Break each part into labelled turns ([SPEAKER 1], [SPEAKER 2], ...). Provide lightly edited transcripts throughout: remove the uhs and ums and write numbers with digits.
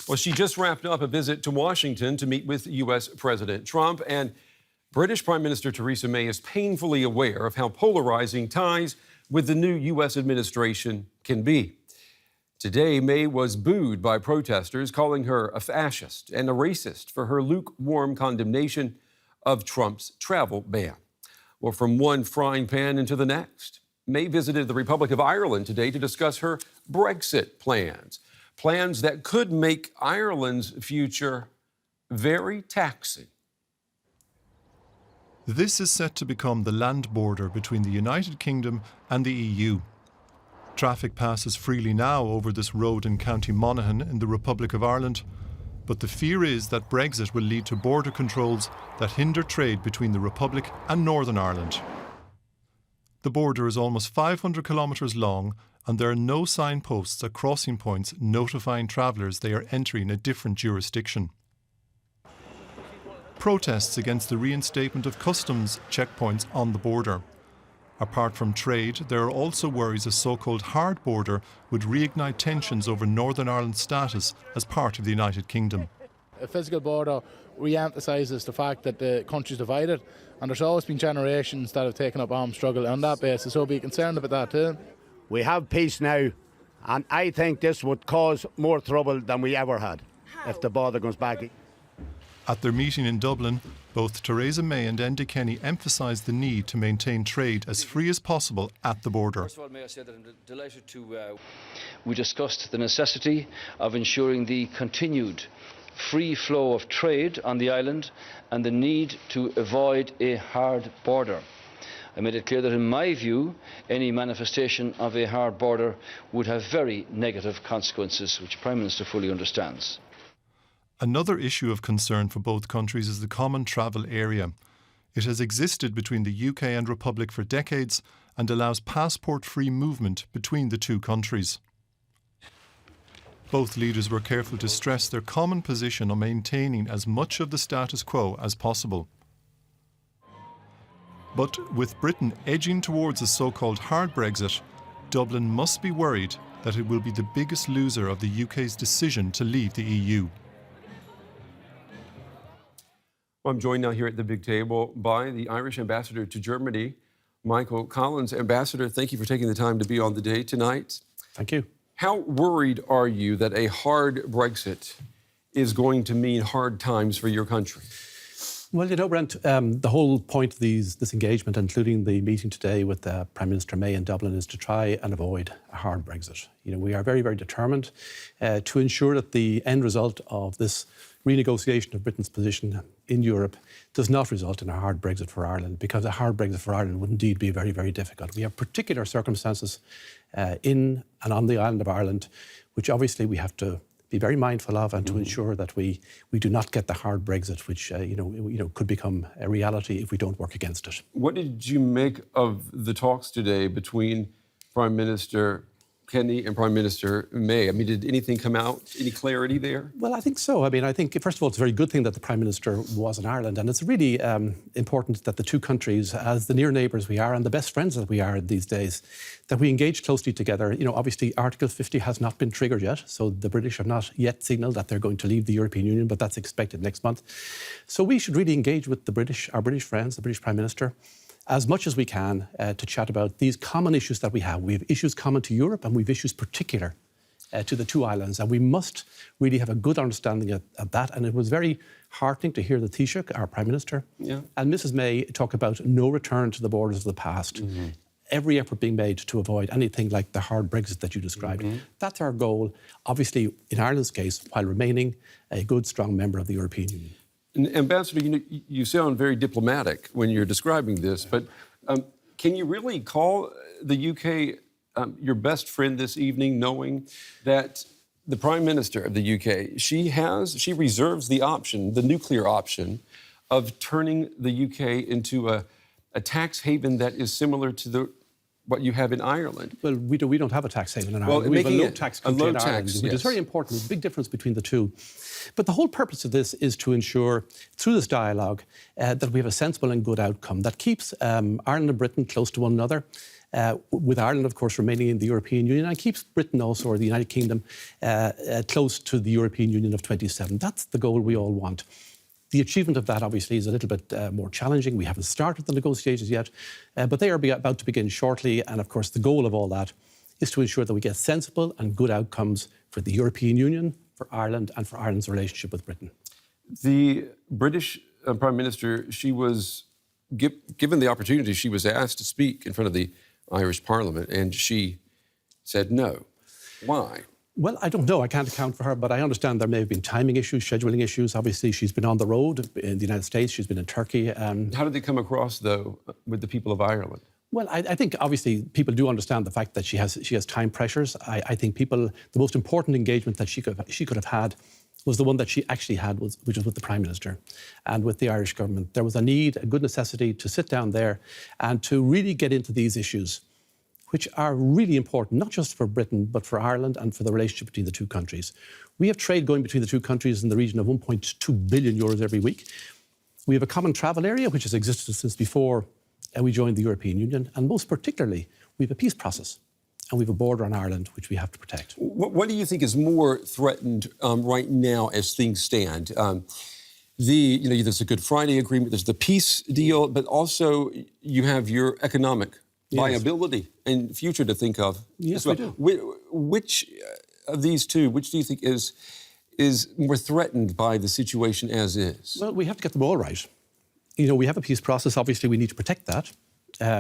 [SPEAKER 1] Well, she just wrapped up a visit to Washington to meet with U.S. President Trump, and British Prime Minister Theresa May is painfully aware of how polarizing ties with the new U.S. administration can be. Today, May was booed by protesters, calling her a fascist and a racist for her lukewarm condemnation of Trump's travel ban. Well, from one frying pan into the next, May visited the Republic of Ireland today to discuss her Brexit plans that could make Ireland's future very taxing.
[SPEAKER 2] This is set to become the land border between the United Kingdom and the EU. Traffic passes freely now over this road in County Monaghan in the Republic of Ireland, but the fear is that Brexit will lead to border controls that hinder trade between the Republic and Northern Ireland. The border is almost 500 kilometres long, and there are no signposts at crossing points notifying travellers they are entering a different jurisdiction. Protests against the reinstatement of customs checkpoints on the border. Apart from trade, there are also worries a so-called hard border would reignite tensions over Northern Ireland's status as part of the United Kingdom.
[SPEAKER 3] A physical border re-emphasises the fact that the country's divided, and there's always been generations that have taken up armed struggle on that basis, so be concerned about that too.
[SPEAKER 4] We have peace now, and I think this would cause more trouble than we ever had if the border goes back.
[SPEAKER 2] At their meeting in Dublin, both Theresa May and Enda Kenny emphasised the need to maintain trade as free as possible at the border.
[SPEAKER 5] First of all, may I say that I'm delighted to... We discussed the necessity of ensuring the continued free flow of trade on the island and the need to avoid a hard border. I made it clear that, in my view, any manifestation of a hard border would have very negative consequences, which the Prime Minister fully understands.
[SPEAKER 2] Another issue of concern for both countries is the common travel area. It has existed between the UK and Republic for decades and allows passport-free movement between the two countries. Both leaders were careful to stress their common position on maintaining as much of the status quo as possible. But with Britain edging towards a so-called hard Brexit, Dublin must be worried that it will be the biggest loser of the UK's decision to leave the EU.
[SPEAKER 1] I'm joined now here at the big table by the Irish ambassador to Germany, Michael Collins. Ambassador, thank you for taking the time to be on the day tonight.
[SPEAKER 6] Thank you.
[SPEAKER 1] How worried are you that a hard Brexit is going to mean hard times for your country?
[SPEAKER 6] Well, you know, Brent, the whole point of this engagement, including the meeting today with Prime Minister May in Dublin, is to try and avoid a hard Brexit. You know, we are very, very determined to ensure that the end result of this renegotiation of Britain's position in Europe does not result in a hard Brexit for Ireland, because a hard Brexit for Ireland would indeed be very, very difficult. We have particular circumstances in and on the island of Ireland, which obviously we have to be very mindful of, and to ensure that we do not get the hard Brexit, which could become a reality if we don't work against it.
[SPEAKER 1] What did you make of the talks today between Prime Minister Kenny and Prime Minister May? I mean, did anything come out, any clarity there?
[SPEAKER 6] Well, I think so. I mean, I think, first of all, it's a very good thing that the Prime Minister was in Ireland, and it's really important that the two countries, as the near neighbours we are and the best friends that we are these days, that we engage closely together. You know, obviously, Article 50 has not been triggered yet, so the British have not yet signalled that they're going to leave the European Union, but that's expected next month. So we should really engage with our British friends, the British Prime Minister, as much as we can to chat about these common issues that we have. We have issues common to Europe, and we have issues particular to the two islands, and we must really have a good understanding of that. And it was very heartening to hear the Taoiseach, our Prime Minister, and Mrs May talk about no return to the borders of the past. Every effort being made to avoid anything like the hard Brexit that you described. That's our goal, obviously, in Ireland's case, while remaining a good, strong member of the European Union.
[SPEAKER 1] Ambassador, you sound very diplomatic when you're describing this, but can you really call the UK your best friend this evening, knowing that the Prime Minister of the UK, she reserves the option, the nuclear option, of turning the UK into a tax haven that is similar to what you have in Ireland?
[SPEAKER 6] Well, we don't have a tax haven in Ireland. We have a low tax country in Ireland, which is very important. There's a big difference between the two. But the whole purpose of this is to ensure, through this dialogue, that we have a sensible and good outcome that keeps Ireland and Britain close to one another, with Ireland, of course, remaining in the European Union, and keeps Britain also, or the United Kingdom, close to the European Union of 27. That's the goal we all want. The achievement of that, obviously, is a little bit more challenging. We haven't started the negotiations yet, but they are about to begin shortly. And, of course, the goal of all that is to ensure that we get sensible and good outcomes for the European Union, for Ireland, and for Ireland's relationship with Britain.
[SPEAKER 1] The British Prime Minister, she was given the opportunity, she was asked to speak in front of the Irish Parliament, and she said no. Why?
[SPEAKER 6] Well, I don't know. I can't account for her, but I understand there may have been timing issues, scheduling issues. Obviously, she's been on the road in the United States. She's been in Turkey.
[SPEAKER 1] How did they come across, though, with the people of Ireland?
[SPEAKER 6] Well, I think obviously people do understand the fact that she has time pressures. I think the most important engagement that she could have had was the one that she actually had, which was with the Prime Minister and with the Irish government. There was a need, a good necessity to sit down there and to really get into these issues, which are really important, not just for Britain, but for Ireland and for the relationship between the two countries. We have trade going between the two countries in the region of 1.2 billion euros every week. We have a common travel area, which has existed since before we joined the European Union. And most particularly, we have a peace process. And we have a border on Ireland, which we have to protect.
[SPEAKER 1] What do you think is more threatened right now as things stand? There's a Good Friday agreement, there's the peace deal, but also you have your economic viability and future to think of.
[SPEAKER 6] Yes,
[SPEAKER 1] well.
[SPEAKER 6] we do.
[SPEAKER 1] Which of these two, which do you think is more threatened by the situation as is?
[SPEAKER 6] Well, we have to get them all right. We have a peace process. Obviously, we need to protect that.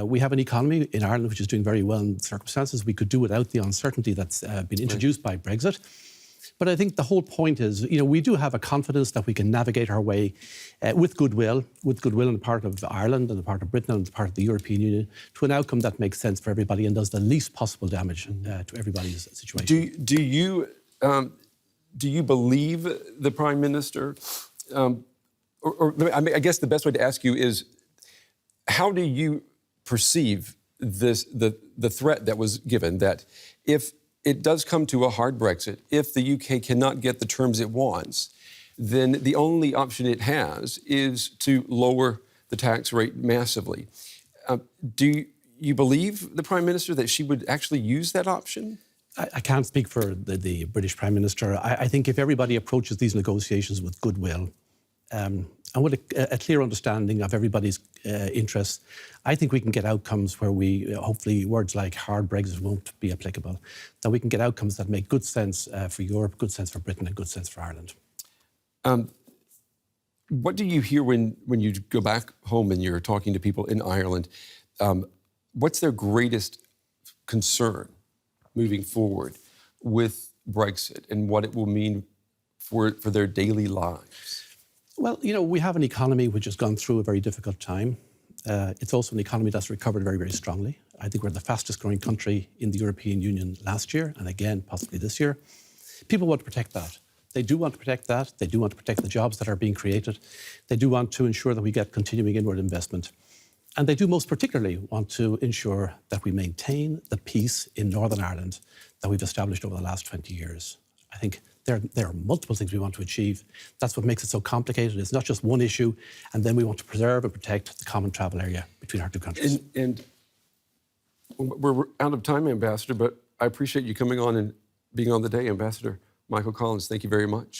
[SPEAKER 6] We have an economy in Ireland which is doing very well in the circumstances. We could do without the uncertainty that's been introduced by Brexit. But I think the whole point is, we do have a confidence that we can navigate our way with goodwill on the part of Ireland and the part of Britain and the part of the European Union to an outcome that makes sense for everybody and does the least possible damage to everybody's situation.
[SPEAKER 1] Do you believe the Prime Minister? I guess the best way to ask you is, how do you perceive the threat that was given that if it does come to a hard Brexit, if the UK cannot get the terms it wants, then the only option it has is to lower the tax rate massively. Do you believe the Prime Minister that she would actually use that option?
[SPEAKER 6] I can't speak for the British Prime Minister. I think if everybody approaches these negotiations with goodwill, and with a clear understanding of everybody's interests, I think we can get outcomes where hopefully words like hard Brexit won't be applicable, that we can get outcomes that make good sense for Europe, good sense for Britain and good sense for Ireland.
[SPEAKER 1] What do you hear when you go back home and you're talking to people in Ireland? What's their greatest concern moving forward with Brexit and what it will mean for their daily lives?
[SPEAKER 6] Well, we have an economy which has gone through a very difficult time. It's also an economy that's recovered very, very strongly. I think we're the fastest growing country in the European Union last year, and again, possibly this year. People want to protect that. They do want to protect that. They do want to protect the jobs that are being created. They do want to ensure that we get continuing inward investment. And they do most particularly want to ensure that we maintain the peace in Northern Ireland that we've established over the last 20 years. I think there are multiple things we want to achieve. That's what makes it so complicated. It's not just one issue, and then we want to preserve and protect the common travel area between our two countries.
[SPEAKER 1] And we're out of time, Ambassador, but I appreciate you coming on and being on the day, Ambassador Michael Collins. Thank you very much.